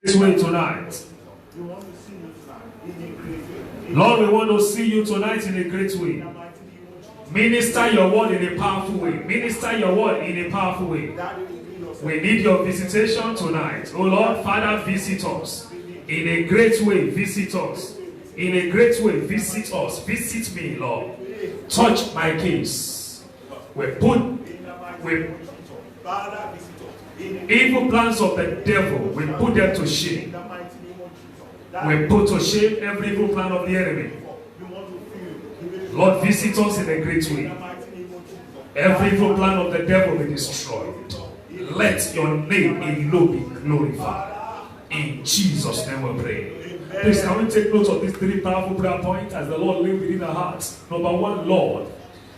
This way tonight. Lord, we want to see you tonight in a great way. Minister your word in a powerful way. Minister your word in a powerful way. We need your visitation tonight. Oh Lord, Father, visit us. In a great way, visit us. In a great way, visit us. Visit me, Lord. Touch my case. We evil plans of the devil, we put them to shame. We put to shame every evil plan of the enemy. Lord, visit us in a great way. Every evil plan of the devil be destroyed. Let your name alone be glorified. In Jesus' name we pray. Please, can we take note of these three powerful prayer points as the Lord lives within our hearts? Number one, Lord,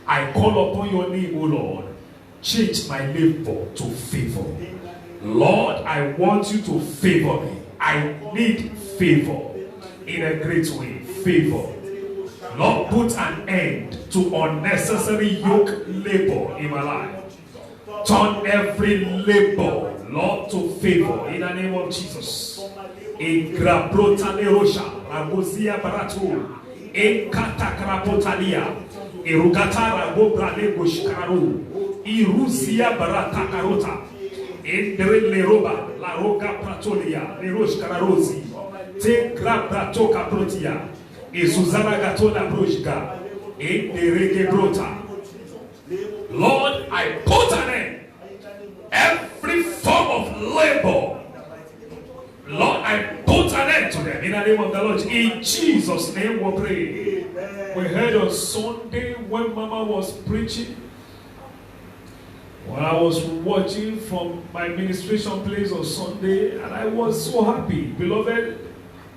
I call upon your name, O Lord. Change my labor to favor. Lord, I want you to favor me. I need favor in a great way. Favor. Lord, put an end to unnecessary yoke labor in my life. Turn every labor, Lord, to favor in the name of Jesus. In Grabrotaleosha, Ragosia Barato, in Katakrapotalia, Irugatara Gobranegoshkaru, Iruzia Baratakarota, in Leroba, La Roga Pratolia, Leroshkararosi, Te Grabratoka Protia, Isuzana Gatola Brojga, in the Regebrota. Lord, I put an end every form of labor. Lord, I put an end to them in the name of the Lord. In Jesus' name we pray. We heard on Sunday when Mama was preaching. When I was watching from my ministration place on Sunday, and I was so happy. Beloved,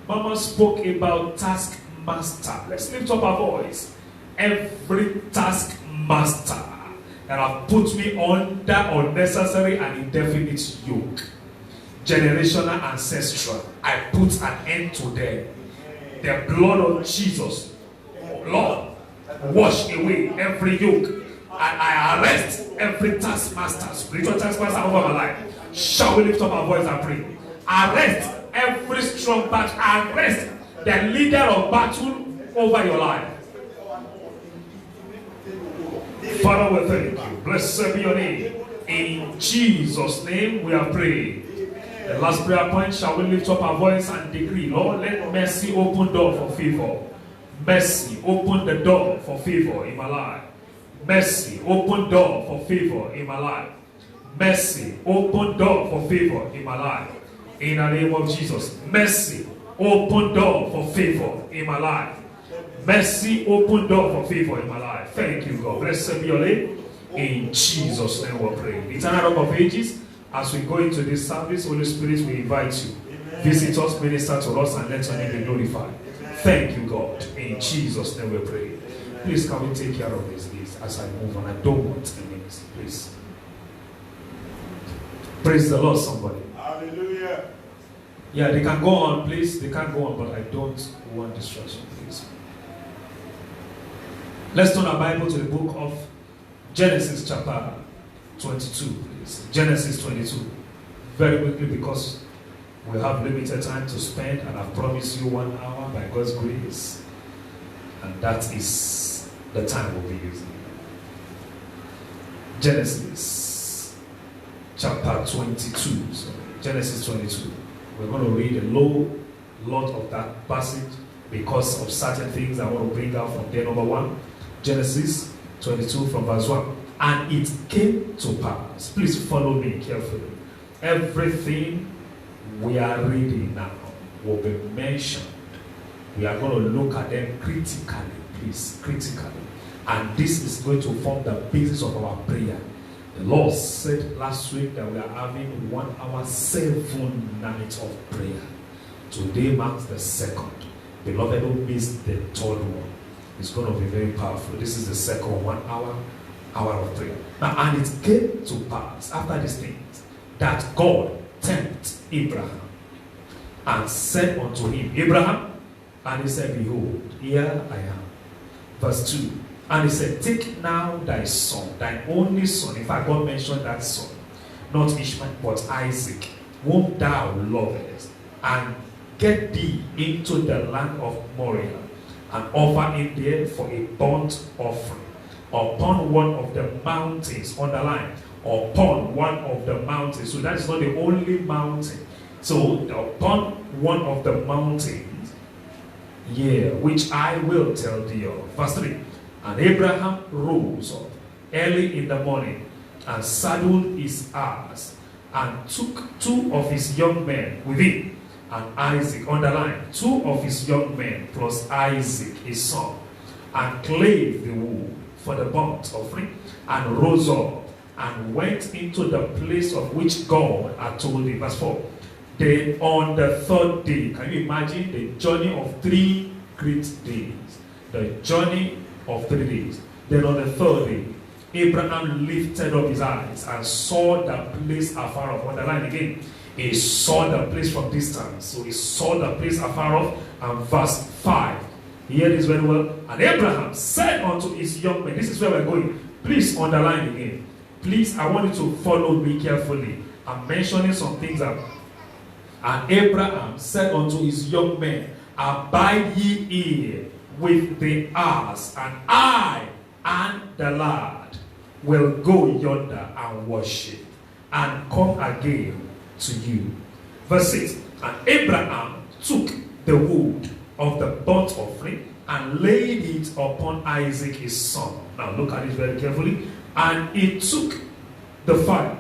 Mama spoke about taskmaster. Let's lift up our voice. Every taskmaster that have put me under unnecessary and indefinite yoke, generational, ancestral, I put an end to them. The blood of Jesus, Lord, wash away every yoke, and I arrest every taskmaster, spiritual taskmaster over my life. Shall we lift up our voice and pray? Arrest every strong battle. Arrest the leader of battle over your life. Father, we thank you. Blessed be your name. In Jesus' name we are praying. The last prayer point, shall we lift up our voice and decree, Lord, let mercy open door for favor. Mercy, open the door for favor in my life. Mercy, open door for favor in my life. Mercy, open door for favor in my life. In the name of Jesus. Mercy, open door for favor in my life. Mercy, open door for favor in my life. Thank you, God. Blessed be your name. In Jesus' name we pray. Eternal Rock of Ages, as we go into this service, Holy Spirit, we invite you. Amen. Visit us, minister to us, and let your name be glorified. Amen. Thank you, God. In Jesus' name we pray. Amen. Please, can we take care of this list as I move on? I don't want enemies, please. Praise the Lord, somebody. Hallelujah. Yeah, they can go on, please. They can go on, but I don't want distraction, please. Let's turn our Bible to the book of Genesis chapter 22, please. Genesis 22. Very quickly, because we have limited time to spend, and I've promised you 1 hour by God's grace. And that is the time we'll be using. Genesis chapter 22. Sorry. Genesis 22. We're going to read a lot of that passage because of certain things I want to bring out from there. Number one, Genesis 22 from verse 1. And it came to pass. Please follow me carefully. Everything we are reading now will be mentioned. We are going to look at them critically, please, critically. And this is going to form the basis of our prayer. The Lord said last week that we are having 1 hour, 7 nights of prayer. Today marks the second. Beloved, don't miss the third one. It's going to be very powerful. This is the second 1 hour of prayer. Now, and it came to pass after these things that God tempted Abraham and said unto him, Abraham, and he said, behold, here I am. Verse 2. And he said, take now thy son, thy only son. In fact, God mentioned that son, not Ishmael, but Isaac, whom thou lovest, and get thee into the land of Moriah, and offer it there for a burnt offering upon one of the mountains. Underline, upon one of the mountains. So that is not the only mountain. So upon one of the mountains, which I will tell thee of. Verse 3. And Abraham rose up early in the morning, and saddled his ass, and took 2 of his young men with him, and Isaac, underline, 2 of his young men plus Isaac his son, and clave the wood for the burnt offering, and rose up and went into the place of which God had told him. Verse 4. Then on the 3rd day, can you imagine the journey of 3 great days? The journey of 3 days. Then on the 3rd day, Abraham lifted up his eyes and saw the place afar off. Underline again. He saw the place from distance. So he saw the place afar off. And verse 5. Hear this very well. And Abraham said unto his young men. This is where we're going. Please underline again. Please, I want you to follow me carefully. I'm mentioning some things that. And Abraham said unto his young men, abide ye here with the ass, and I and the lad will go yonder and worship, and come again to you. Verse 6. And Abraham took the wood of the burnt offering and laid it upon Isaac his son. Now look at it very carefully. And he took the fire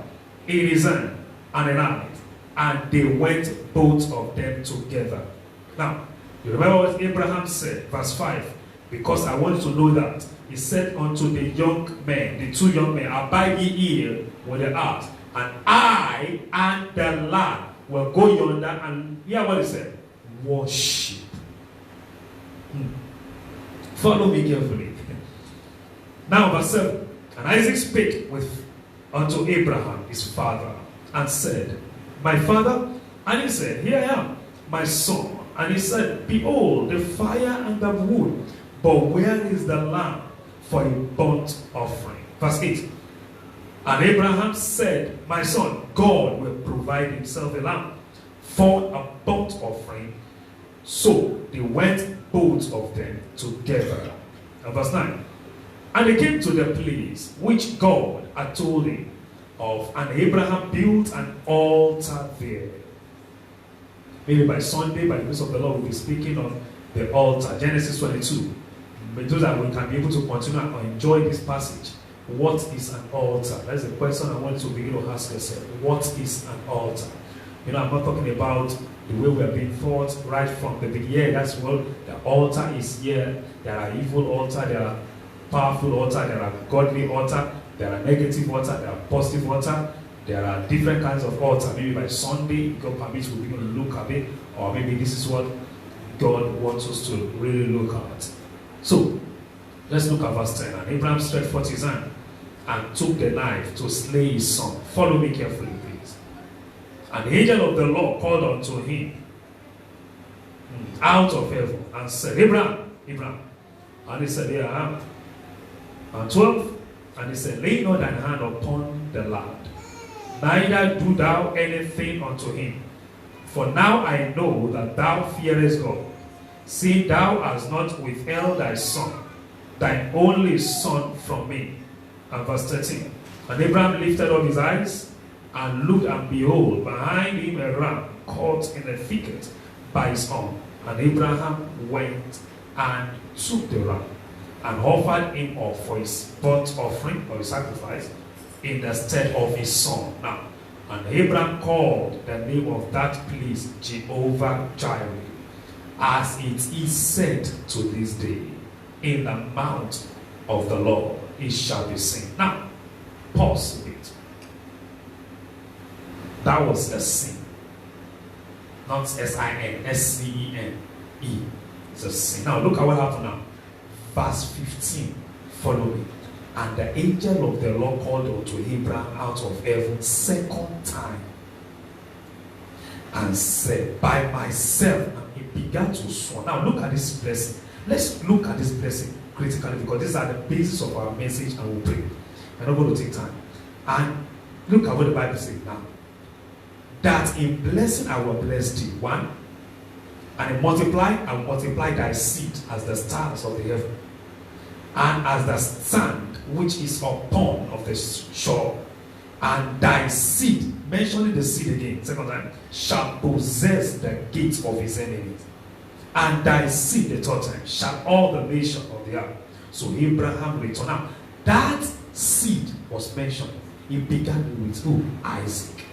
in his hand and a knife, and they went both of them together. Now, you remember what Abraham said, verse 5. Because I want you to know that. He said unto the young men, the 2 young men, abide ye here with the ass, and I and the lad will go yonder, and hear what he said, worship. Follow me carefully. Now verse 7. And Isaac spake unto Abraham his father, and said, my father? And he said, here I am, my son. And he said, behold, the fire and the wood, but where is the lamb for a burnt offering? Verse 8. And Abraham said, my son, God will provide himself a lamb for a burnt offering. So they went both of them together. And verse 9. And they came to the place which God had told him of, and Abraham built an altar there. Maybe by Sunday, by the grace of the Lord, we'll be speaking on the altar. Genesis 22. So that we can be able to continue and enjoy this passage. What is an altar? That's the question I want you to begin to ask yourself. What is an altar? You know, I'm not talking about the way we are being taught right from the beginning. Yeah, that's what the altar is here. There are evil altar, there are powerful altar, there are godly altar, there are negative altar, there are positive altar. There are different kinds of altar. Maybe by Sunday, God permits we'll be able to look at it, or maybe this is what God wants us to really look at. So, let's look at verse 10. And Abraham stretched forth his hand and took the knife to slay his son. Follow me carefully, please. And the angel of the Lord called unto him out of heaven and said, Abraham, Abraham. And he said, here I am. And 12. And he said, lay not thine hand upon the lad, neither do thou anything unto him. For now I know that thou fearest God, seeing thou hast not withheld thy son, thine only son, from me. And verse 13. And Abraham lifted up his eyes and looked, and behold, behind him a ram caught in a thicket by his arm. And Abraham went and took the ram and offered him up for his burnt offering, or his sacrifice, in the stead of his son. Now, and Abraham called the name of that place Jehovah Jireh, as it is said to this day, in the mount of the Lord it shall be seen. Now, pause a bit. That was a sin. Not S-I-N, S-C-E-N-E. It's a sin. Now, look at what happened now. Verse 15. Follow me. And the angel of the Lord called unto Abraham out of heaven second time, and said, by myself. And he began to swear. Now look at this blessing. Let's look at this blessing critically, because these are the basis of our message, and we'll pray. We're not going to take time. And look at what the Bible says now. that in blessing I will bless thee. 1. And in multiply, I will multiply thy seed as the stars of the heaven, and as the sand which is upon of the shore. And thy seed, mentioning the seed again, second time, shall possess the gates of his enemies. And thy seed, the third time, shall all the nations of the earth. So Abraham returned. Now, that seed was mentioned. It began with who? Isaac.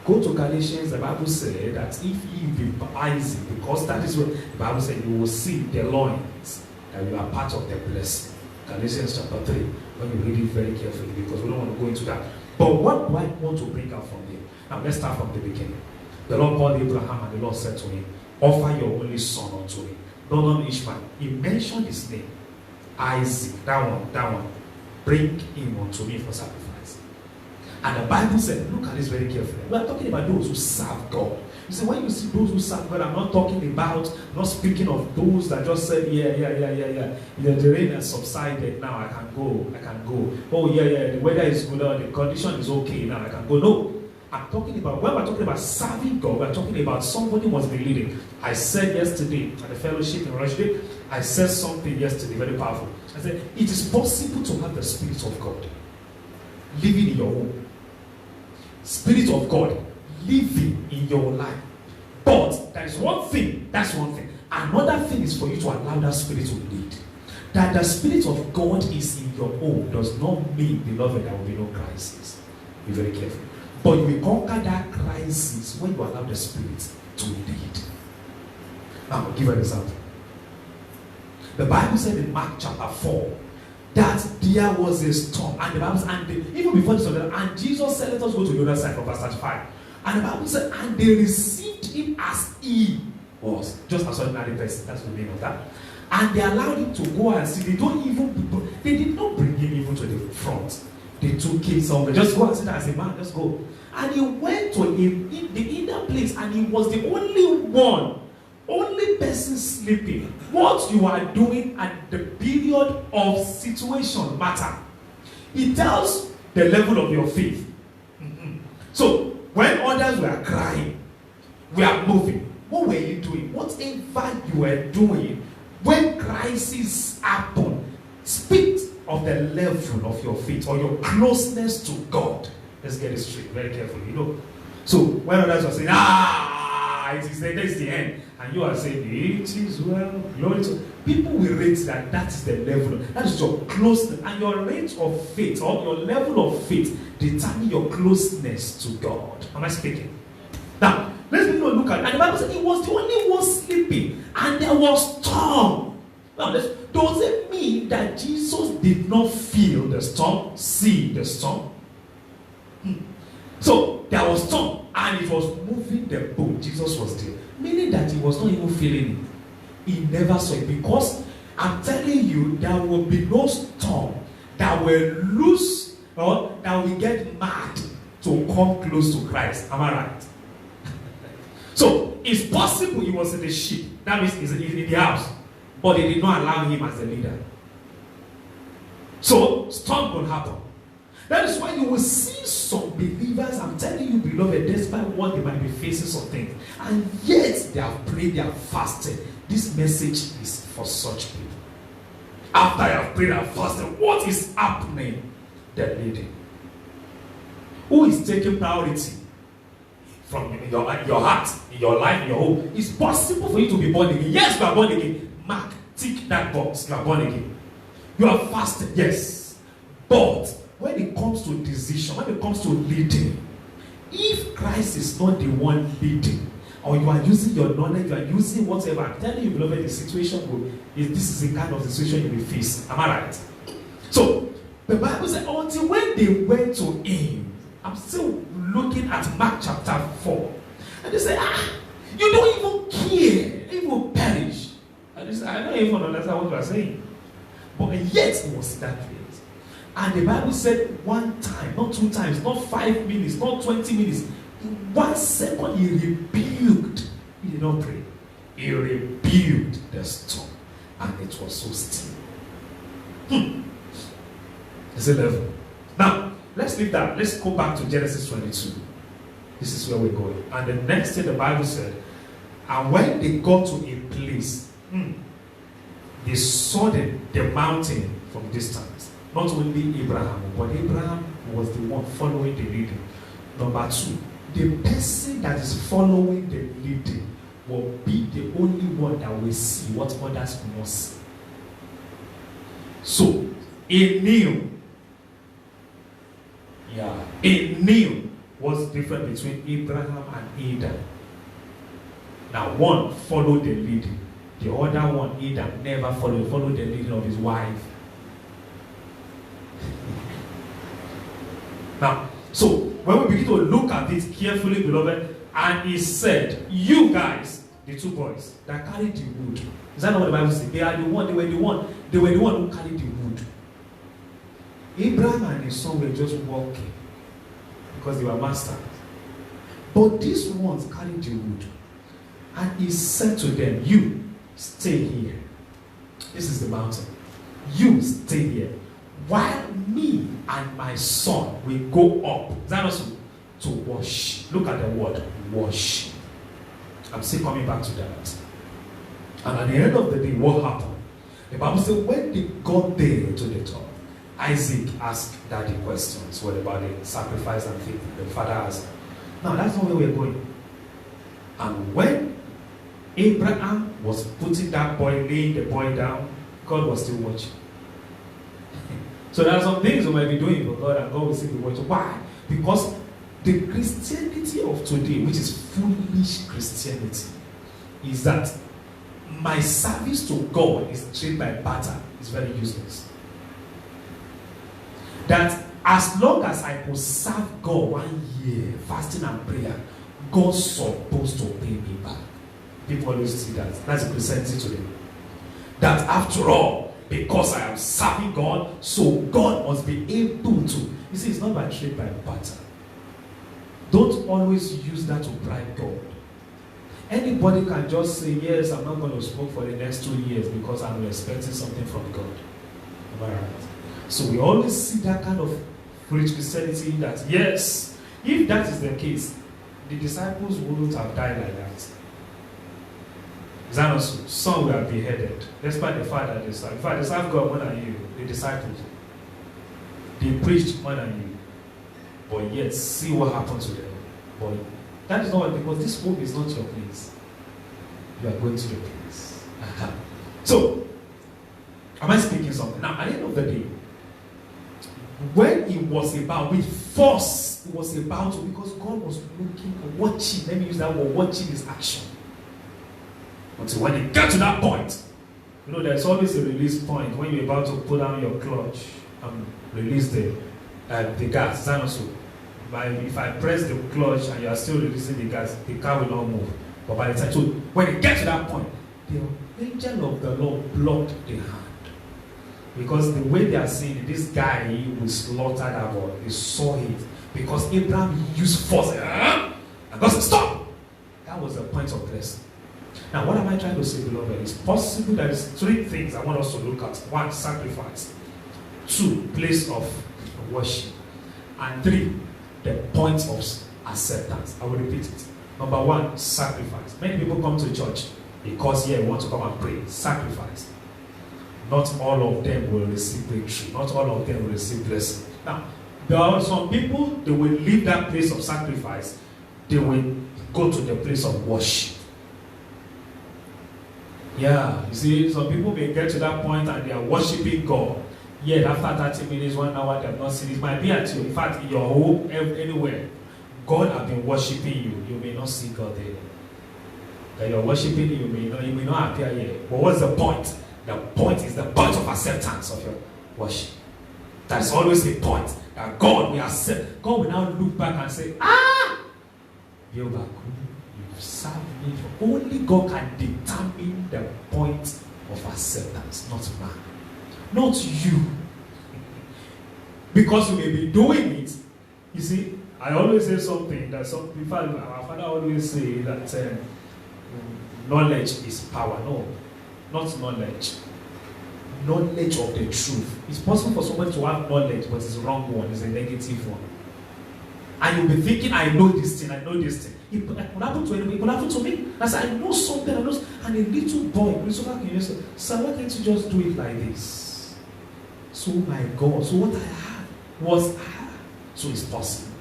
Go to Galatians, the Bible said that if ye be Isaac, because that is what the Bible said, you will see the loins, that you are part of the blessing. Galatians chapter 3, when you read it very carefully, because we don't want to go into that. But what do I want to bring out from here? Now let's start from the beginning. The Lord called Abraham, and the Lord said to him, offer your only son unto me. Not Ishmael. He mentioned his name, Isaac. That one. Bring him unto me for sacrifice. And the Bible said, look at this very carefully. We are talking about those who serve God. You see, when you see those who serve God, I'm not talking about, not speaking of those that just said, yeah. The rain has subsided, now I can go. Oh, yeah, the weather is good, the condition is okay, now I can go. No. I'm talking about, when we're talking about serving God, we're talking about somebody must be leading. I said yesterday at the fellowship in Rushdie, I said something yesterday, very powerful. I said, it is possible to have the Spirit of God living in your home. Spirit of God living in your life. But there is one thing, that's one thing. Another thing is for you to allow that Spirit to lead. That the Spirit of God is in your home does not mean, beloved, there will be no crisis. Be very careful. But you will conquer that crisis when you allow the Spirit to lead. Now, I'll give an example. The Bible said in Mark chapter 4 that there was a storm. And the Bible said, even before this, and Jesus said, let us go to the other side from verse 35. And the Bible said, and they received him as he was. Just as ordinary person. That's the name of that. And they allowed him to go and see. They did not bring him even to the front. They took him somewhere. Just go and sit there as a man. Just go. And he went to the inner place, and he was the only person sleeping. What you are doing at the period of situation matter. It tells the level of your faith. So when others were crying, we are moving. What were you doing? Whatever you were doing, when crisis happened, speak of the level of your faith or your closeness to God. Let's get it straight, very carefully. So when others are saying, it is the end, and you are saying, it is well, glory to people will rate that is the level. That is your closeness, and your rate of faith or your level of faith determine your closeness to God. Am I speaking? Now, let's look at it. And the Bible said he was the only one sleeping, and there was storm. Now, does it mean that Jesus did not feel the storm, see the storm? So there was storm, and it was moving the boat. Jesus was there, meaning that he was not even feeling it. He never saw it, because I'm telling you, there will be no storm that will lose or that will get mad to come close to Christ. Am I right? So it's possible he was in the ship. That means he's in the house, but they did not allow him as the leader. So storm will happen. That is why you will see some believers, I'm telling you, beloved, despite what they might be facing some things, and yet they have prayed, they have fasted. This message is for such people. After you have prayed and fasted, what is happening? The leading. Who is taking priority from your heart, in your life, in your home? It's possible for you to be born again. Yes, you are born again. Mark, tick that box. You are born again. You are fasted, yes. But when it comes to decision, when it comes to leading, if Christ is not the one leading, or you are using your knowledge, you are using whatever, I'm telling you, beloved, the situation this is the kind of situation you will face. Am I right? So, the Bible says, until when they went to him, I'm still looking at Mark chapter 4, and they say, you don't even care, you will perish. And they say, I don't even understand what you are saying. But yet, it was that place. And the Bible said one time, not two times, not 5 minutes, not 20 minutes. In 1 second, he rebuked. He did not pray. He rebuked the storm. And it was so still. It's a level. Now, let's leave that. Let's go back to Genesis 22. This is where we're going. And the next thing the Bible said, and when they got to a place, they saw the mountain from distance. Not only Abraham, but Abraham was the one following the leading. Number two, the person that is following the leading will be the only one that will see what others will not see. So, he knew. He knew what's different between Abraham and Adam. Now, one followed the leading. The other one, Adam, never followed the leading of his wife. Now, so when we begin to look at it carefully, beloved, and he said, you guys, the two boys that carried the wood. Is that not what the Bible says? They were the one who carried the wood. Abraham and his son were just walking because they were masters. But these ones carried the wood. And he said to them, you stay here. This is the mountain. You stay here. While me and my son will go up. Is that also to wash? Look at the word, wash. I'm still coming back to that. And at the end of the day, what happened? The Bible says when they got there to the top, Isaac asked daddy questions. What about the sacrifice and faith? The father asked. Now that's not where we're going. And when Abraham was putting that boy, laying the boy down, God was still watching. So there are some things we might be doing for God and God will still be watching. Why? Because the Christianity of today, which is foolish Christianity, is that my service to God is treated by barter. It's very useless. That as long as I could serve God 1 year, fasting and prayer, God's supposed to pay me back. People always see that. That's the Christianity today. That after all, because I am serving God, so God must be able to. You see, it's not by trade, by barter. Don't always use that to bribe God. Anybody can just say, yes, I'm not going to smoke for the next 2 years because I'm expecting something from God. Am I right? So we always see that kind of foolish Christianity that, yes, if that is the case, the disciples wouldn't have died like that. Is that not so? Some were beheaded. Despite the fact that they served. In fact, they served God more than you, the disciples. They preached more than you. But yet, see what happened to them. But that is not what, because this home is not your place. You are going to your place. So, am I speaking something? Now, at the end of the day, when it was about, with force, it was about to, because God was looking, watching, let me use that word, watching his action. Until when you get to that point, you know, there's always a release point when you're about to put down your clutch and release the gas. Is that not so? If I press the clutch and you are still releasing the gas, the car will not move. But by the time, so when you get to that point, the angel of the Lord blocked the hand. Because the way they are saying it, this guy will slaughter that boy. They saw it. Because Abraham used force. And God said, stop! That was the point of blessing. Now, what am I trying to say, beloved? It's possible that there's 3 things I want us to look at. 1, sacrifice. 2, place of worship. And 3, the point of acceptance. I will repeat it. Number 1, sacrifice. Many people come to church because we want to come and pray. Sacrifice. Not all of them will receive breakthrough. Not all of them will receive blessing. Now, there are some people, they will leave that place of sacrifice. They will go to the place of worship. Yeah, you see, some people may get to that point and they are worshiping God. Yet after 30 minutes, 1 hour, they have not seen it. It might be at you. In fact, in your home, anywhere, God has been worshiping you. You may not see God there. That you're worshiping, you may not appear here. But what's the point? The point is the point of acceptance of your worship. That's always the point. That God will accept. God will now look back and say, you've served me. Only God can determine the point of acceptance, not man. Not you. Because you may be doing it. You see, I always say something that in fact, our father always say that knowledge is power. No, not knowledge. Knowledge of the truth. It's possible for someone to have knowledge, but it's the wrong one. It's a negative one. And you'll be thinking, I know this thing, I know this thing. It could happen to anybody, it could happen to me. I said, I know something, I know. And a little boy, Christopher can just say, sir, why can't you just do it like this? So, my God, so what I had was, so it's possible.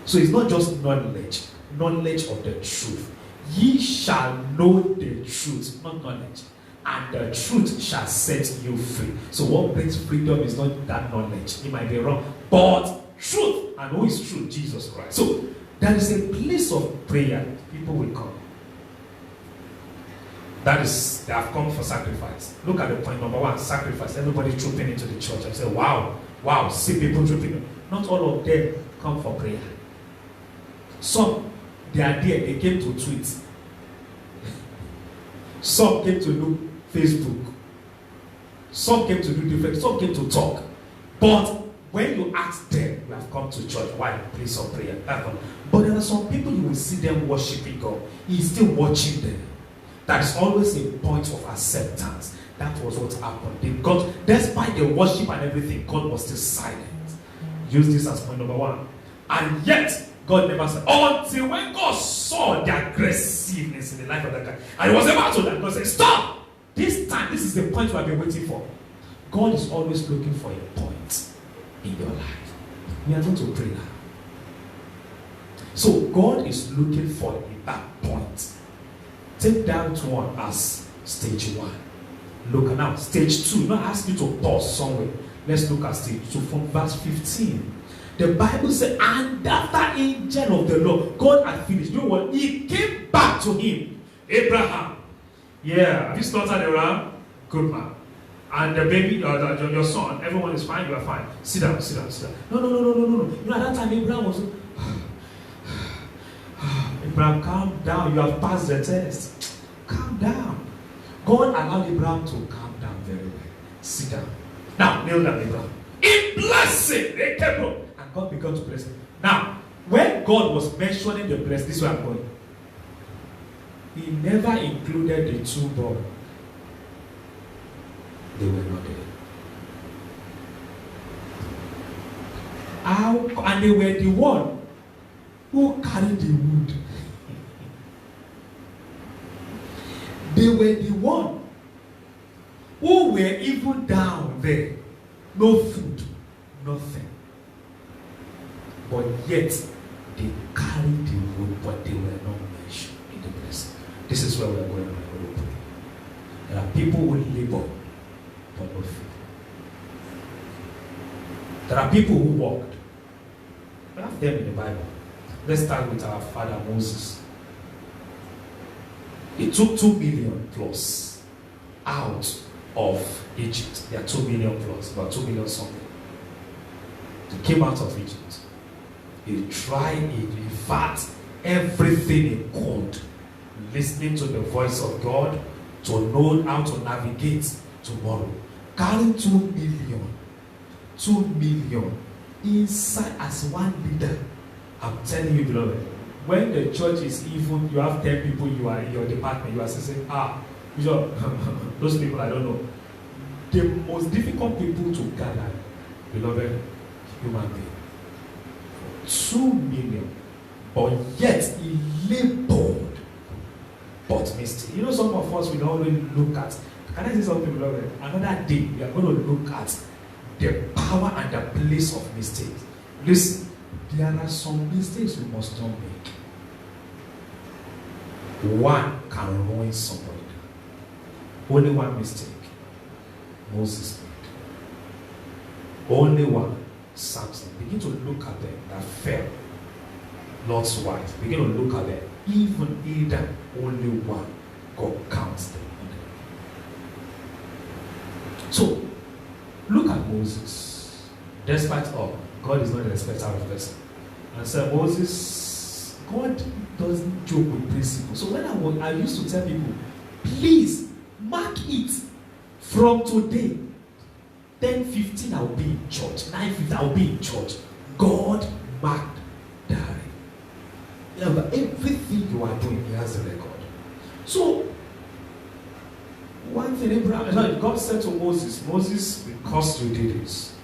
So it's not just knowledge of the truth. Ye shall know the truth, not knowledge. And the truth shall set you free. So what brings freedom is not that knowledge. It might be wrong. But truth. And who is truth? Jesus Christ. So there is a place of prayer. People will come. That is, they have come for sacrifice. Look at the point number one, sacrifice. Everybody trooping into the church and say, wow, see people trooping. Not all of them come for prayer. Some, they are there, they came to tweet. Some came to do Facebook. Some came to do different, some came to talk. But when you ask them, you have come to church, why? Place of prayer. But there are some people you will see them worshiping God. He is still watching them. That is always a point of acceptance. That was what happened. God, despite the worship and everything, God was still silent. Use this as point number one. And yet, God never said, until when God saw the aggressiveness in the life of that guy, and he was about to die, God said, stop! This time, this is the point you have been waiting for. God is always looking for a point in your life. We are going to pray now. So, God is looking for that point. Take that one as stage one. Look now, stage two. Not ask you to pause somewhere. Let's look at stage two from verse 15. The Bible said, and after angel of the Lord, God had finished. You know what? He came back to him. Abraham. Yeah. Have you slaughtered the ram? Good man. And the baby, your son, everyone is fine, you are fine. Sit down. No. You know, at that time, Abraham was, Abraham, calm down. You have passed the test. Calm down. God allowed Abraham to calm down very well. Sit down. Now, kneel down, Abraham. In blessing, they kept on. And God began to bless him. Now, when God was mentioning the blessing, this is where I'm going. He never included the two boys. They were not there. And they were the one who carried the wood. They were the one who were even down there. No food, nothing. But yet, they carried the wood, but they were not mentioned in the blessing. This is where we are going. There are people who labor, but no food. There are people who walked. We have them in the Bible. Let's start with our father Moses. He took 2 million plus out of Egypt. There are 2 million plus, about 2 million something. They came out of Egypt. He tried it. In fact, everything he could, listening to the voice of God, to know how to navigate tomorrow. Carrying 2 million inside as one leader. I'm telling you, beloved, when the church is even, you have 10 people you are in your department, you are saying, Bishop, those people I don't know. The most difficult people to gather, beloved, human being. 2 million, but yet he labored, but missed it. You know, some of us, we don't really look at, can I say something, beloved? Another day, we are going to look at the power and the place of mistakes. Listen, there are some mistakes we must not make. One can ruin somebody. Only one mistake Moses made. Only one. Samson. Begin to look at them that fell. Lord's wife. Begin to look at them. Even either only one, God counts them. So, look at Moses. Despite all, God is not a respecter of person. And so Moses, God doesn't joke with principles. So when I used to tell people, please mark it from today. 10:15 I'll be in church. 9:15 I'll be in church. God marked diary. Yeah, but everything you are doing, He has a record. So one thing God said to Moses, because you did this,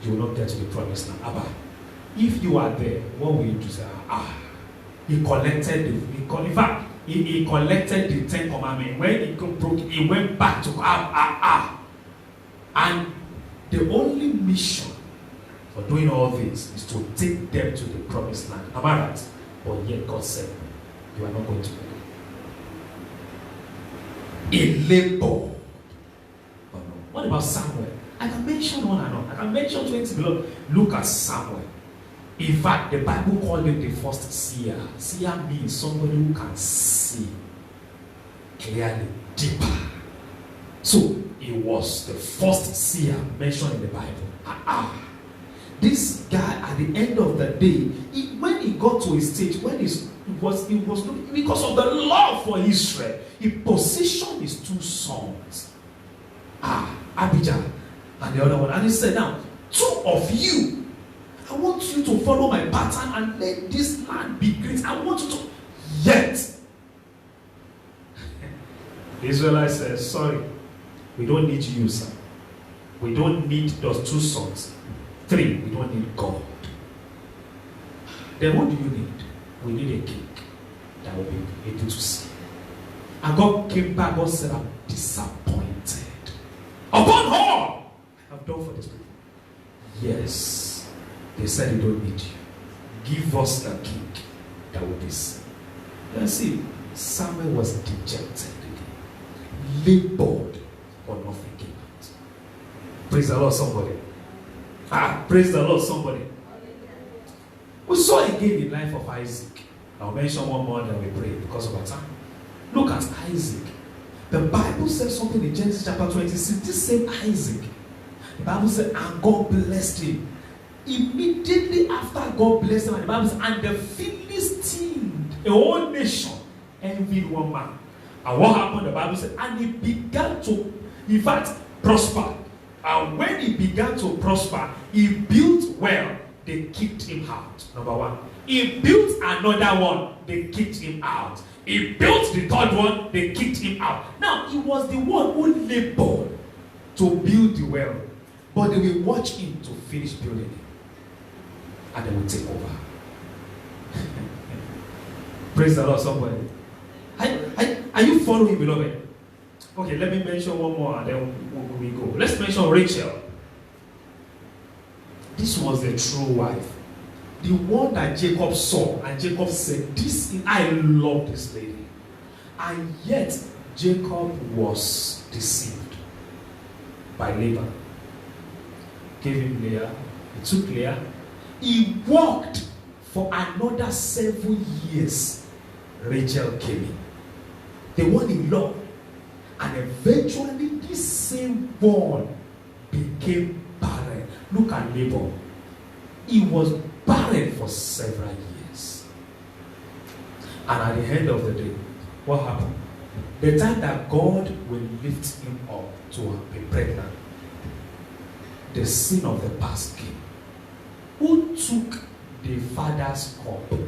you will not get to the promised land. Abba, If you are there, what will you do? Say, he collected in fact, he collected the 10 commandments. When he broke, he went back to and the only mission for doing all this is to take them to the promised land. Am I right? But yet God said, you are not going to. A labor. What about Samuel? I can mention one another. I can mention 20 below. Look at Samuel. In fact, the Bible called him the first seer. Seer means somebody who can see clearly, deeper. So, he was the first seer mentioned in the Bible. This guy, at the end of the day, when he got to a stage, when he was looking, because of the love for Israel, he positioned his 2 sons, Abijah and the other one, and he said, now, 2 of you, I want you to follow my pattern and let this land be great. I want you to. Yet, the Israelites said, sorry, we don't need you, sir. We don't need those 2 sons. 3, we don't need God. Then what do you need? We need a king that will be able to see. And God came back, God said, I'm disappointed. Upon all I have done for this people. Yes. They said they don't need you. Give us the king that will be seen. You see, Samuel was dejected, labored, but nothing came out. Praise the Lord, somebody. Praise the Lord, somebody. We saw again the life of Isaac. I'll mention one more that we pray because of our time. Look at Isaac. The Bible says something in Genesis chapter 26. This same Isaac, the Bible said, and God blessed him. Immediately after God blessed him, and the Bible says, and the Philistines, a whole nation, envied one man. And what happened? The Bible said, and he began to, in fact, prosper. And when he began to prosper, he built well. They kicked him out. Number 1. He built another one. They kicked him out. He built the 3rd one. They kicked him out. Now, he was the one who labored to build the well. But they will watch him to finish building it. And they will take over. Praise the Lord, somebody. Are you following, beloved? Okay, let me mention one more and then we go. Let's mention Rachel. This was the true wife. The one that Jacob saw, and Jacob said, I love this lady. And yet, Jacob was deceived by Laban. Gave him Leah. He took Leah. He walked for another 7 years. Rachel came in. The one he loved. And eventually, this same one became barren. Look at Laban. He was barren for several years. And at the end of the day, what happened? The time that God will lift him up to be pregnant, the sin of the past came. Who took the father's cup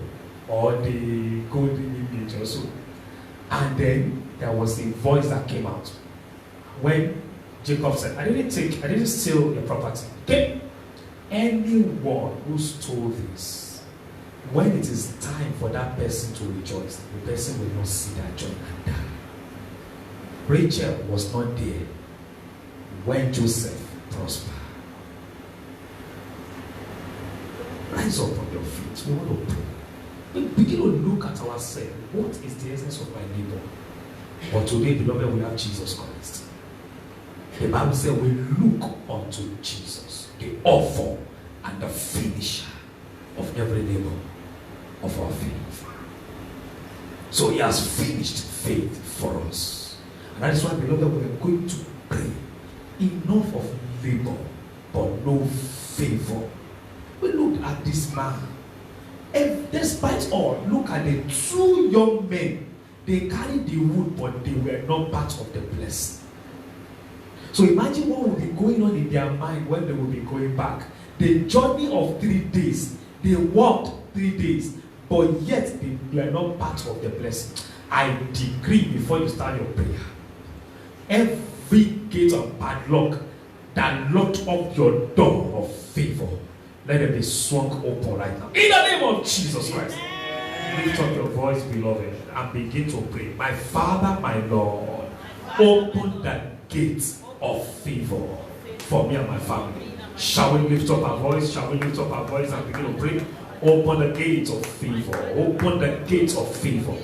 or the golden image or so? And then there was a voice that came out. When Jacob said, I didn't steal your property. Okay? Anyone who stole this, when it is time for that person to rejoice, the person will not see that joy and die. Rachel was not there when Joseph prospered. Rise up on your feet. We want to pray. We begin to look at ourselves. What is the essence of my neighbor? But today, beloved, we have Jesus Christ. The Bible says we look unto Jesus, the author and the finisher of every labor of our faith. So he has finished faith for us. And that is why, beloved, we are going to pray. Enough of labor, but no favor. We look at this man. And despite all, look at the 2 young men. They carried the wood, but they were not part of the blessing. So imagine what will be going on in their mind when they will be going back. The journey of 3 days. They walked 3 days, but yet they were not part of the blessing. I decree before you start your prayer, every gate of bad luck that locked up your door of favor, let them be swung open right now. In the name of Jesus Christ. Lift up your voice, beloved, and begin to pray. My Father, my Lord, open the gate of favor for me and my family. Shall we lift up our voice? Shall we lift up our voice and begin to pray? Open the gate of favor. Open the gate of favor.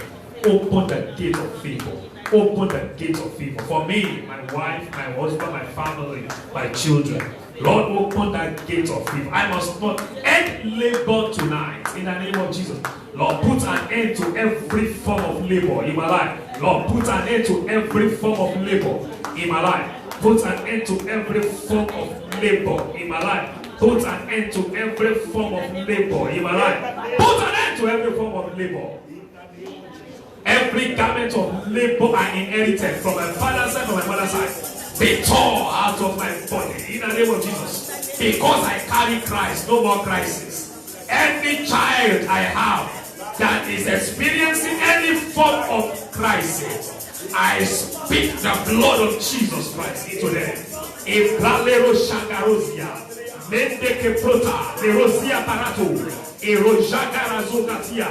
Open the gate of favor. Open the gate of favor for me, my wife, my husband, my family, my children. Lord, open that gate of favor. I must not end labor tonight in the name of Jesus. Lord, put an end to every form of labor in my life. Lord, put an end to every form of labor in my life. Put an end to every form of labor in my life. Put an end to every form of labor in my life. Put an end to every form of labor. Every garment of labor I inherited from my father's side, from my mother's side, be tore out of my body in the name of Jesus. Because I carry Christ, no more crisis. Any child I have that is experiencing any form of crisis, I speak the blood of Jesus Christ into them. Ebralero Shangarozia, Mendeke Prota, Lerosia Parato, Erojagarazogatia.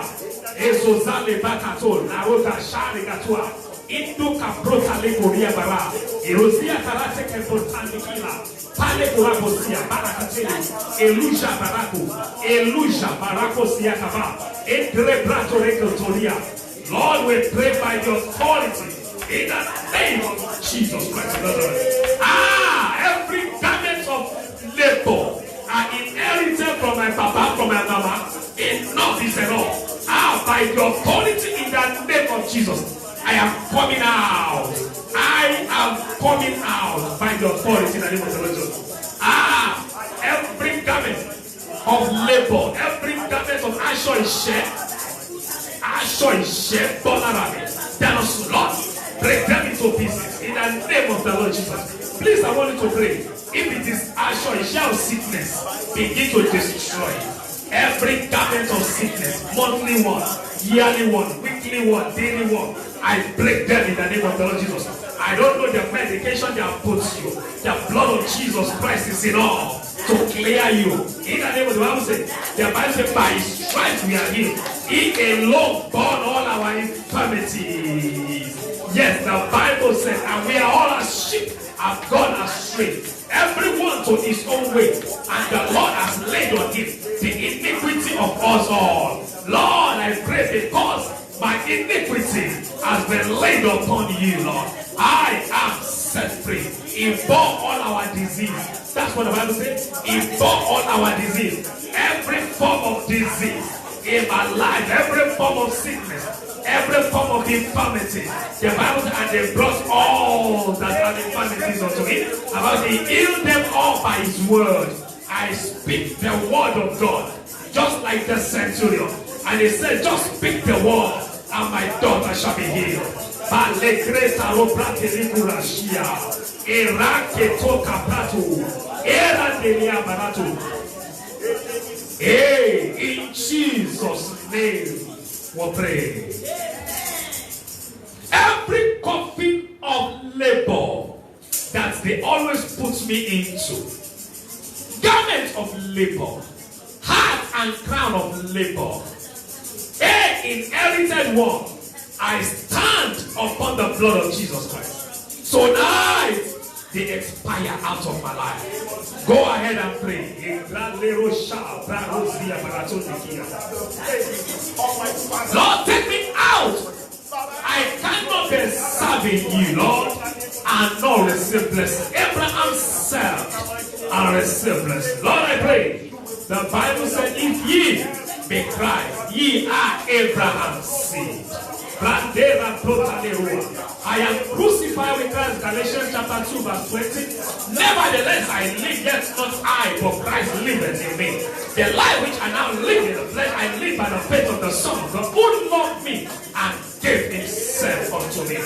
Ezozale bakato narota shari gatua induka prota lekoria bara erozia karate ke portandi kila pale kurabosia barakateli eluja barako sia kaba entre brato rekotoria. Lord, we pray by your authority in the name of Jesus Christ. Every garment of labor I inherited from my papa, from my mama, enough is enough. By the authority in the name of Jesus, I am coming out. I am coming out by the authority in the name of the Lord Jesus. Every garment of labor, every garment of Asher is shed, then Lord, break them into pieces in the name of the Lord Jesus. Please, I want you to pray. If it is Asher, shall sickness begin to destroy it. Every garment of sickness, monthly one, yearly one, weekly one, daily one, I break them in the name of the Lord Jesus. I don't know the medication they have put you. The blood of Jesus Christ is enough to clear you. In the name of the Bible says, the Bible says, by his stripes we are healed. He alone bore all our infirmities. Yes, the Bible says, and we are all as sheep have gone astray. Everyone to his own way, and the Lord has laid on him the iniquity of us all. Lord, I pray because my iniquity has been laid upon you, Lord. I am set free. He bore all our disease. That's what the Bible says. He bore all our disease. Every form of disease in my life, every form of sickness, every form of infirmity. The Bible says, and they brought all that are infirmities unto him. About he healed them all by his word. I speak the word of God, just like the centurion. And he said, just speak the word, and my daughter shall be healed. In Jesus' name we pray. Every coffin of labor that they always put me into, garment of labor, hat and crown of labor, inherited one, I stand upon the blood of Jesus Christ. Tonight, they expire out of my life. Go ahead and pray. Lord, take me out. I cannot be serving you, Lord, and not receive blessing. Abraham served and received blessing. Lord, I pray. The Bible said, if ye be Christ, ye are Abraham's seed. I am crucified with Christ, Galatians chapter 2 verse 20. Nevertheless I live, yet not I, but Christ liveth in me. The life which I now live in the flesh, I live by the faith of the Son of God, who loved me and gave himself unto me.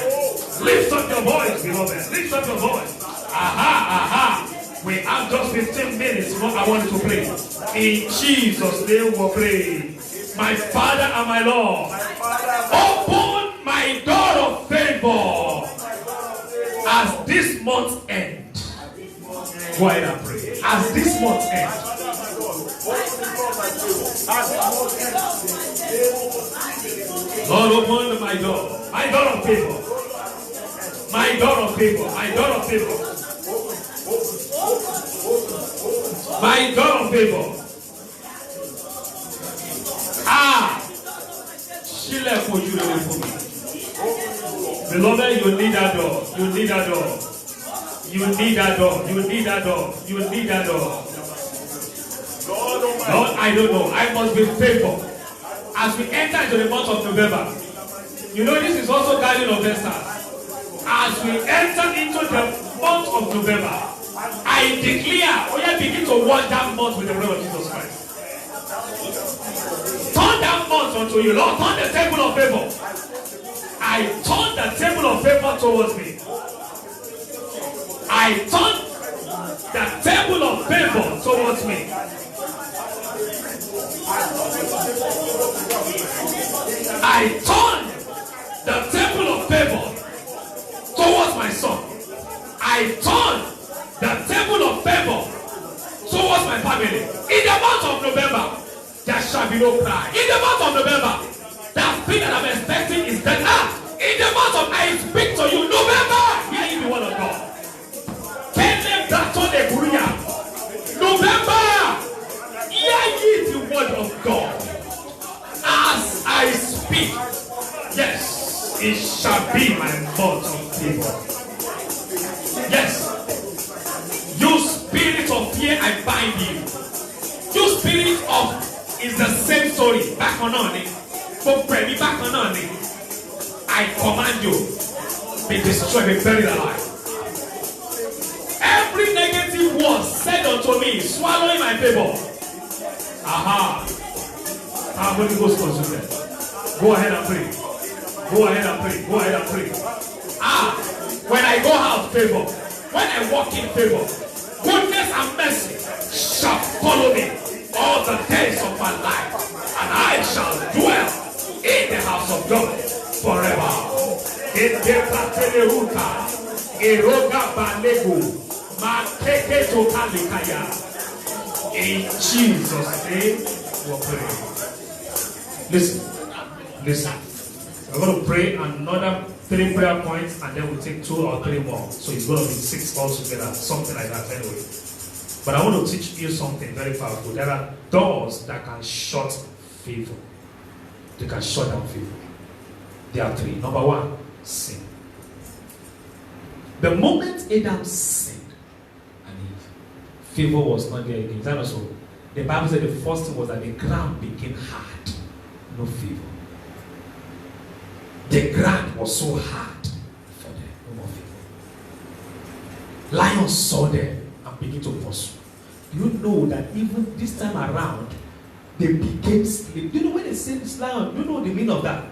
Lift up your voice, beloved. Lift up your voice. We have just 15 minutes. What I want you to pray. In Jesus' name we pray. My Father and my Lord, open my door of favor as this month ends. Go ahead and pray. As this month ends, Lord, open my door. My door of favor. My door of favor. My door of favor. My door of favor. Shile for you for me. Beloved, you need that door. You need that door. You need that door. You need that door. You need that door. Lord, I don't know. I must be faithful. As we enter into the month of November, you know this is also Garden of Esther. As we enter into the month of November, I declare, we are beginning to watch that month with the blood of Jesus Christ. Turn that month unto you, Lord. Turn the table of favor. I turn the table of favor towards me. I turn the table of favor towards me. I turn the table of favor towards my son. I turn the table of favor towards my family. In the month of November, there shall be no cry. In the month of November, that thing that I'm expecting is that in the month of I speak to you, November, hear you the word of God. November, hear ye the word of God. As I speak, yes, it shall be my month of favor. Yes, you spirit of fear, I bind you. You spirit of is the same story. Back on it. Back on it. I command you, be destroyed, be buried alive. Every negative word said unto me, swallow in my favor. Aha. Our Holy Ghost consumed. Go ahead and pray. Go ahead and pray. Go ahead and pray. When I go out, favor. When I walk in favor, goodness and mercy shall follow me all the days of my life, and I shall dwell in the house of God forever. In Jesus' name, we'll pray. Listen. We're going to pray another 3 prayer points, and then we'll take 2 or 3 more. So it's going to be 6 altogether, something like that anyway. But I want to teach you something very powerful. There are doors that can shut favor. They can shut down favor. There are 3. Number 1, sin. The moment Adam sinned, and favor was not there again. That also, the Bible said the first thing was that the ground became hard. No favor. The ground was so hard for them. No more favor. Lions saw them and began to pursue. Do you know that even this time around, they became slaves? Do you know when they say this lion? Do you know the meaning of that?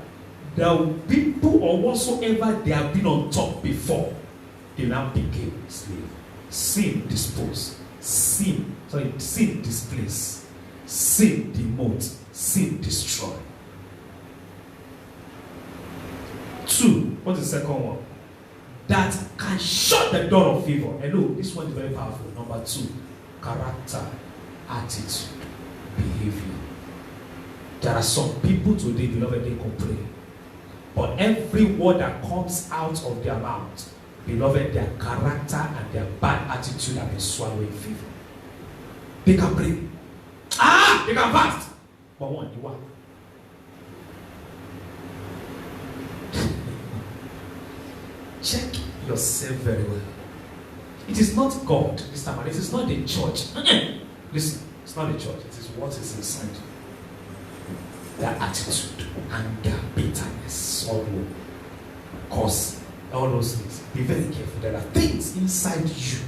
The people or whatsoever they have been on top before, they now became slaves. Sin dispose. Sin displace. Sin demote. Sin destroy. 2, what is the second one? That can shut the door of favor. Hello, this one is very powerful. Number 2, character, attitude, behavior. There are some people today, beloved, they complain. But every word that comes out of their mouth, beloved, their character and their bad attitude have been swallowing favor. They can pray. They can fast. But one, you want. Check yourself very well. It is not God this time, and it is not the church. Listen, it's not the church, it is what is inside. Their attitude, anger, bitterness, sorrow, cause, all those things. Be very careful. There are things inside you,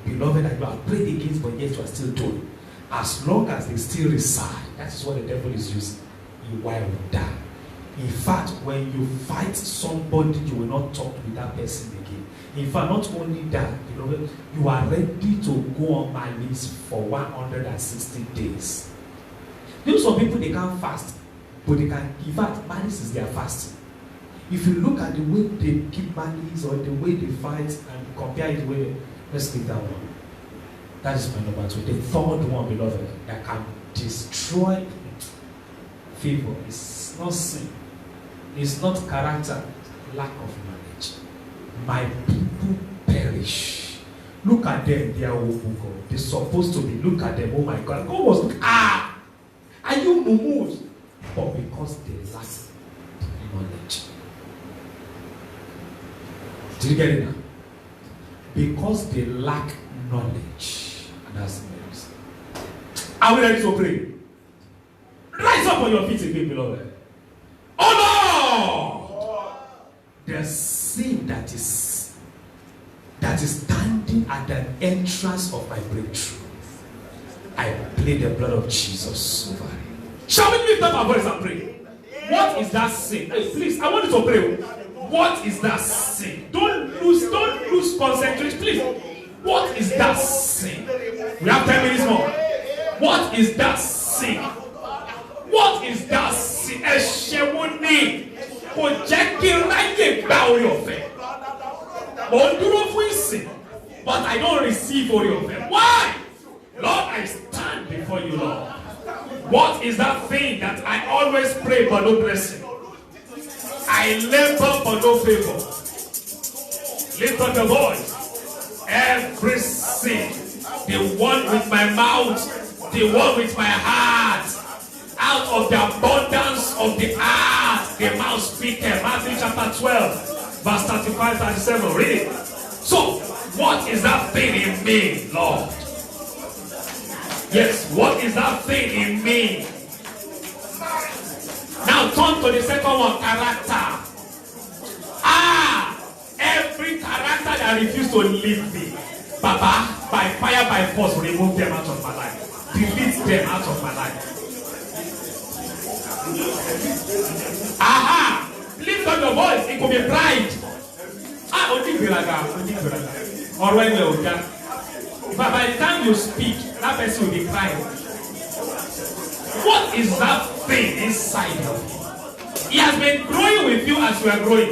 beloved, that you have prayed against, but yet you are still doing. As long as they still reside, that is what the devil is using. You will die. In fact, when you fight somebody, you will not talk with that person again. In fact, not only that, beloved, you are ready to go on my knees for 160 days. You know, some people, they can't fast, but they can. In fact, malice is their fasting. If you look at the way they keep malice or the way they fight and compare it with, let's take that one. That is my number 2. The third one, beloved, that can destroy favor is not sin. It's not character, lack of knowledge. My people perish. Look at them, they are God. They're supposed to be. Look at them, oh my God. God was, are you mumu? But because they lack knowledge. Did you get it now? Because they lack knowledge. And that's the next. Are we ready to pray? Rise up on your feet again, beloved. Oh no! The sin that is standing at the entrance of my breakthrough. I plead the blood of Jesus over it. Shall we lift up our voice and pray? What is that sin? Hey, please, I want you to pray. What is that sin? Don't lose concentration, please. What is that sin? We have 10 minutes more. What is that sin? What is that sin? Ẹ̀ṣẹ̀ wo ni kò jẹ́ kí ráyè gba orí ọ̀fẹ́? Mo ń dúró fún ìsìn, but I don't receive orí ọ̀fẹ́. Why? Lord, I stand before you, Lord. What is that thing that I always pray for no blessing? I labor for no favor. Lift up the voice. Every sin, the one with my mouth, the one with my heart, out of the abundance of the heart, the mouth speaketh. Matthew chapter 12, verse 35, 37. Read it. So, what is that thing in me, Lord? Yes, what is that thing in me? Now turn to the second one, character. Every character that refuses to leave me, Baba, by fire, by force, remove them out of my life. Delete them out of my life. Lift up your voice. It could be pride. Or when you're done. But by the time you speak, that person will be crying. What is that thing inside you? He has been growing with you as you are growing.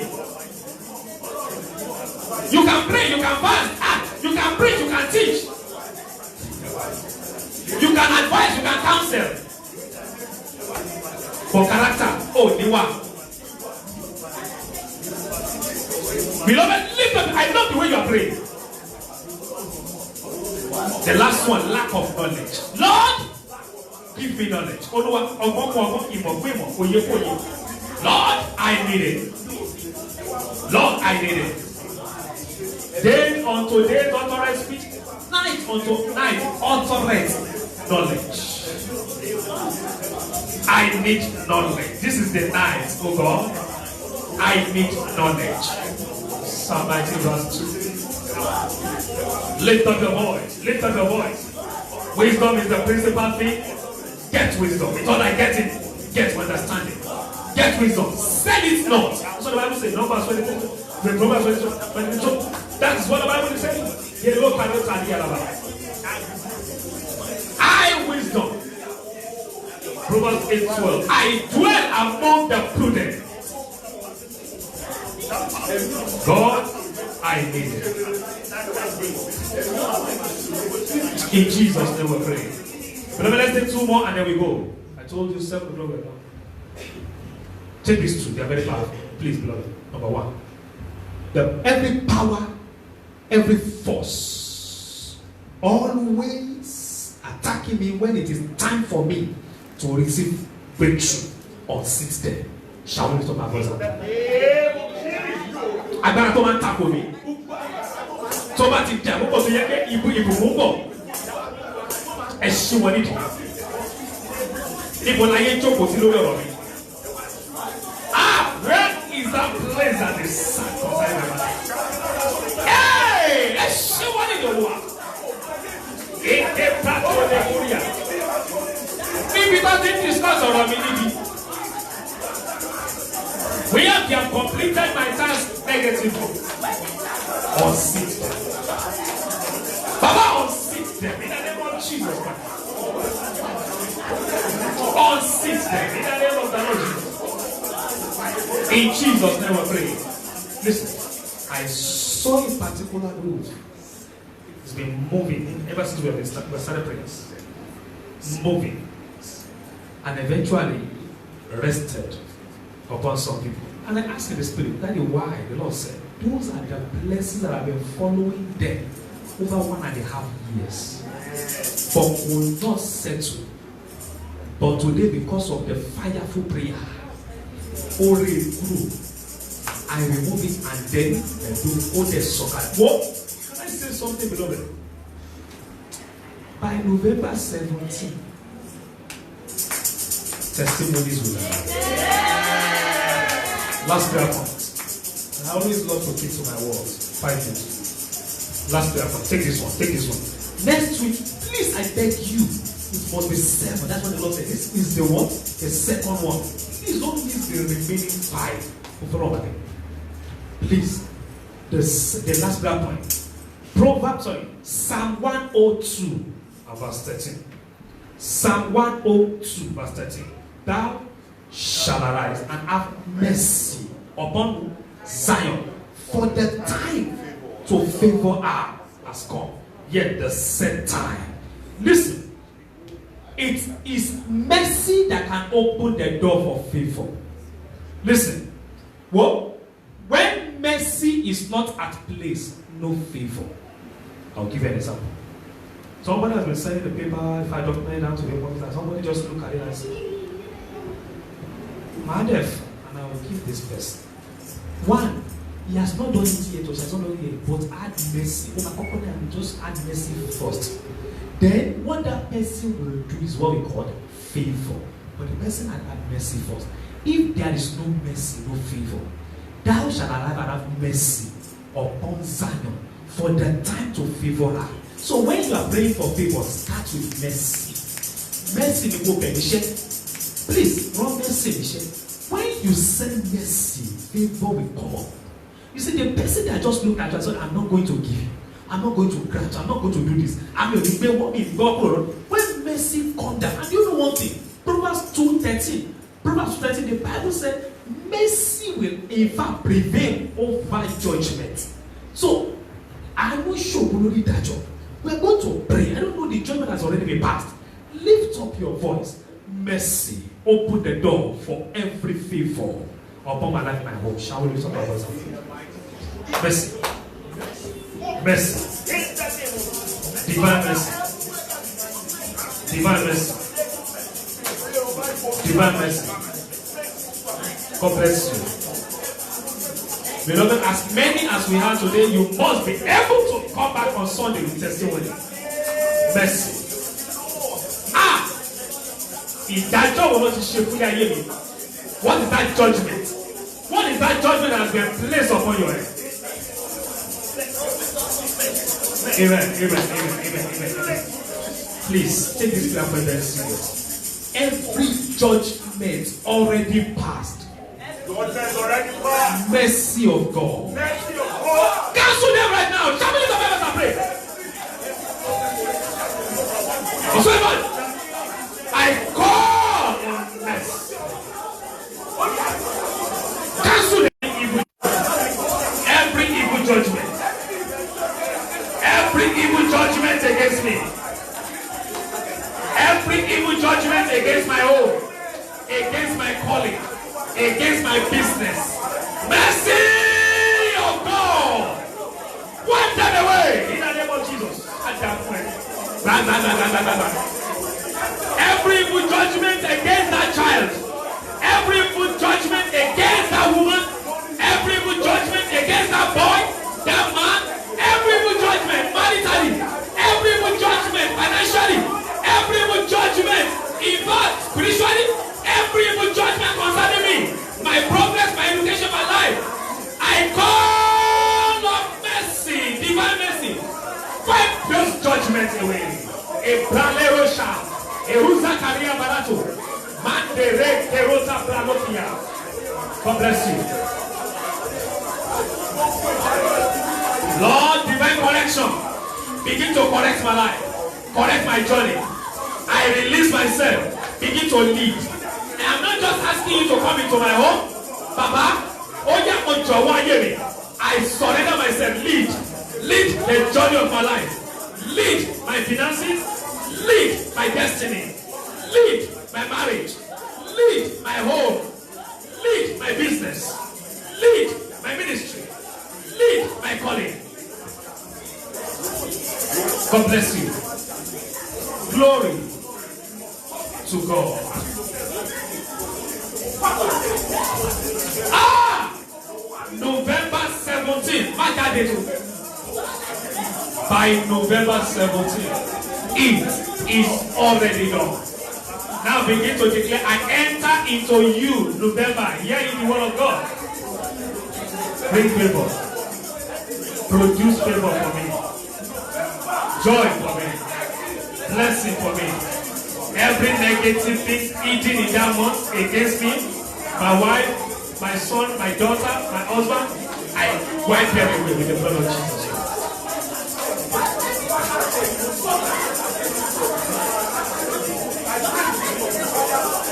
You can pray, you can fast, you can preach, you can teach. You can advise, you can counsel. For character, Niwa. Beloved, lift up. I love the way you are praying. The last one, lack of knowledge. Lord, give me knowledge. Lord, I need it. Lord, I need it. Day unto day, uttereth speech. Night unto night, uttereth knowledge. I need knowledge. This is the night, oh God. I need knowledge. Psalm 19 verse 2. Lift up your voice. Lift up your voice. Wisdom is the principal thing. Get wisdom. It's all I get it. Get understanding. Get wisdom. Sell it not. That's what the Bible says. Numbers 22. That's what the Bible is saying. I wisdom. Proverbs 8:12. I dwell among the prudent. God, I need it. In Jesus' name we pray. But let's take two more and then we go. I told you 7 o'clock. Take these two, they are very powerful. Please, beloved. Number one. Every power, every force, always attacking me when it is time for me to receive breakthrough or sit there. Shall we lift up our voice? Agbára tó máa ń takò mí. Tó bá ti dẹ̀ àkókò tó yẹ pé ìbùkún bọ̀. Ẹ ṣí wọn nídìí. Níbo láyé jókòó sí lórí ọ̀rọ̀ mi? Where is that place that is sanctified? Hey! Ẹ ṣí wọn nídìí wà. Èké pàtó lè kúrìà. Níbi tó ti ń discuss ọ̀rọ̀ mi níbi. We have completed my task negatively. Unseat them. Baba, unseat them in the name of Jesus. Unseat them in the name of the Lord Jesus. In Jesus' name we pray. Listen, I saw a particular group. It's been moving ever since we started praying. Moving. And eventually, rested upon some people. And I asked in the spirit, Daddy, why? The Lord said, those are the blessings that have been following them over 1.5 years. But will not settle. But today, because of the fireful prayer, only grew. I remove it and then I do all the soccer. What? Can I say something, beloved? By November 17, testimonies will happen. Last prayer point. I always love to keep to my words. 5 minutes. Last prayer point. Take this one. Take this one. Next week, please, I beg you. It must be 7. That's what the Lord said. This is the what? The second one. Please don't miss the remaining 5. Please. The last prayer point. Psalm 102 and verse 13. Psalm 102 verse 13. Thou shalt arise and have mercy upon Zion, for the time to favor her has come, yet the set time. Listen, it is mercy that can open the door for favor. Listen, well, when mercy is not at place, no favor. I'll give you an example. Somebody has been sending the paper, if I document it down to the computer, somebody just look at it and say, Madef, and I will give this person. 1, he has not done it yet, or he has not done it yet, but add mercy. Just add mercy first. Then, what that person will do is what we call favor. But the person had mercy first. If there is no mercy, no favor, thou shalt arrive and have mercy upon Zion for the time to favor her. So when you are praying for favor, start with mercy. Mercy will go permission. Please, run mercy. When you send mercy, favor will come up. You see, the person that just looked at you and said, I'm not going to give you. I'm not going to grant you. I'm not going to do this. I'm going to pay what if God. When mercy comes down, and you know one thing, Proverbs 2:13. Proverbs 2:13, the Bible said, mercy will in fact prevail over judgment. So, I will show you that job. We're going to pray. I don't know, the judgment has already been passed. Lift up your voice. Mercy, open the door for every favor upon my life and my home. Shall we lift up our voice? Mercy. Mercy. Divine mercy. Divine mercy. Divine mercy. God bless you. Beloved, as many as we have today, you must be able to come back on Sunday with testimony. Mercy. Ìdájọ́ wo ló ti ṣe fún ayé mi? What is that judgment? What is that judgment that has been placed upon your head? Amen. Please take this prayer very serious. Every judgment already passed. Mercy of God. Cancel them right now. Somebody come and pray. I call on mercy. Cancel every evil judgment. Every evil judgment against me. Every evil judgment against my home. Against my calling. Against my business. Mercy of God. Wipe them away. In the name of Jesus. At that point. Every evil judgment against that child, every evil judgment against that woman, every evil judgment against that boy, that man, every evil judgment maritally, every evil judgment financially, every evil judgment in fact spiritually, every evil judgment concerning me, my progress, my education, my life, I call on mercy, divine mercy. Wipe those judgments away. A pralerosha. Eruza Karia Barato. Mandere Terota Pralotia. God bless you. Lord, divine correction. Begin to correct my life. Correct my journey. I release myself. Begin to lead. I am not just asking you to come into my home. Baba, I surrender myself. Lead. Lead the journey of my life. Lead my finances. Lead my destiny. Lead my marriage. lead my home, lead my business, lead my ministry, lead my calling. God bless you. Glory to God. November 17th. Mark that date. By November 17th, it is already done. Now begin to declare, I enter into you, November. Hear in the word of God. Bring favor. Produce favor for me. Joy for me. Blessing for me. Every negative thing eating in that month against me, my wife, my son, my daughter, my husband, I wipe them away with the blood of Jesus.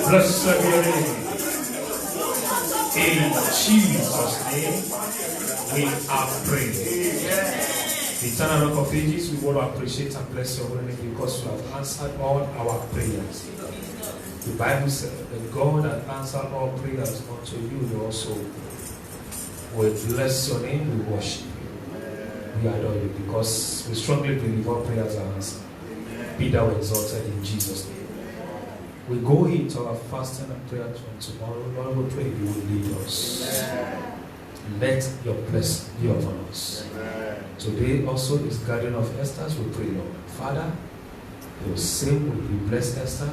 Blessed be your name. In Jesus' name, we are praying. Eternal Rock of Ages, we want to appreciate and bless your holy name because you have answered all our prayers. The Bible says that God has answered all prayers unto you also. We bless your name, we worship you. We adore you because we strongly believe all prayers are answered. Be thou exalted in Jesus' name. We go into our fasting and prayer from tomorrow. Lord, we pray you will lead us. Let your blessing be upon us. Today also is Garden of Esther's. We pray, Lord. Father, your same will be bless Esther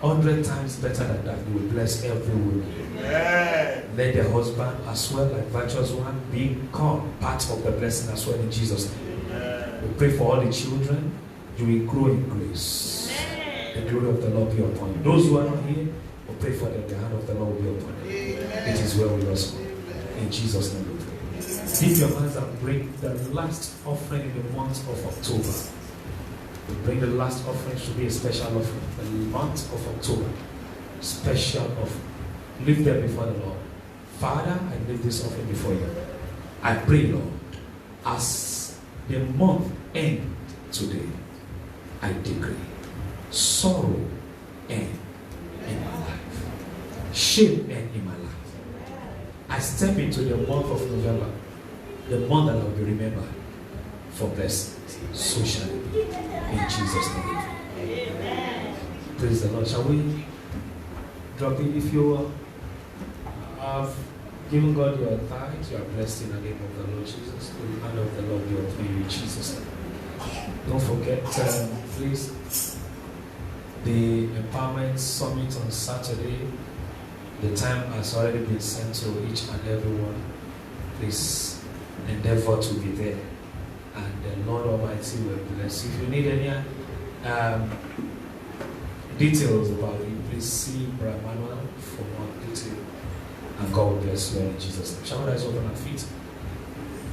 100 times better than that. You will bless every woman. Let their husband as well, like virtuous one, become part of the blessing as well in Jesus' name. We pray for all the children. You will grow in grace. The glory of the Lord be upon you. Those who are not here, we pray for them. The hand of the Lord will be upon you. It is well with us. In Jesus' name we pray. Lift your hands and bring the last offering in the month of October. We bring the last offering to be a special offering. The month of October. Special offering. Lift them before the Lord. Father, I lift this offering before you. I pray, Lord, as the month ends today, I decree sorrow end in my life. Shame end in my life. I step into the month of November, the month that I will be remembered for blessings. So shall it be. In Jesus' name. Praise the Lord. Shall we drop it? If you have given God your tithes, you are blessed in the name of the Lord Jesus. The hand of the Lord be upon you in Jesus' name. Don't forget, please, the Empowerment Summit on Saturday. The time has already been sent to each and everyone. Please endeavor to be there. And the Lord Almighty will bless you. If you need any details about it, please see Brother Manuel for more detail. And God will bless you in Jesus' name. Shall we rise up on our feet?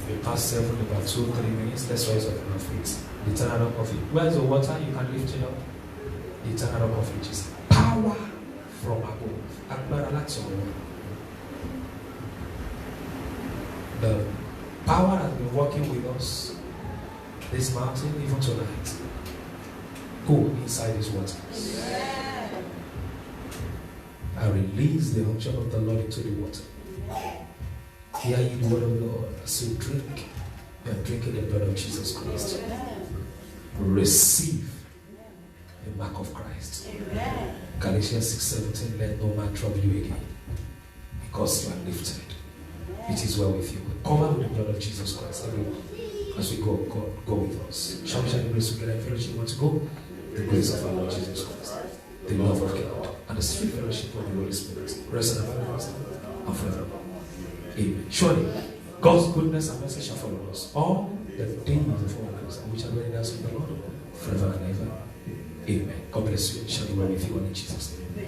We pass 7, about 2-3 minutes. Let's rise up on our feet. The Eternal Rock of Ages. Where's the water? You can lift it up. The Eternal Rock of Ages. Power from above. The power has been working with us this mountain, even tonight. Go inside these waters. I release the unction of the Lord into the water. Hear ye the word of the Lord. As you drink, you are drinking the blood of Jesus Christ. Receive the mark of Christ. Galatians 6:17, let no man trouble you again, because you are lifted. It is well with you. Cover with the blood of Jesus Christ. Everyone, as we go with us. Shall we share the grace together in fellowship? Want to go? The grace of our Lord Jesus Christ, the love of God, and the sweet fellowship of the Holy Spirit rest and abide with us and forevermore. Amen. Surely, God's goodness and mercy shall follow us all the days of our lives, and we shall dwell in the house of the Lord forever and ever. Amen. God bless you. Shall be well with you all in Jesus' name.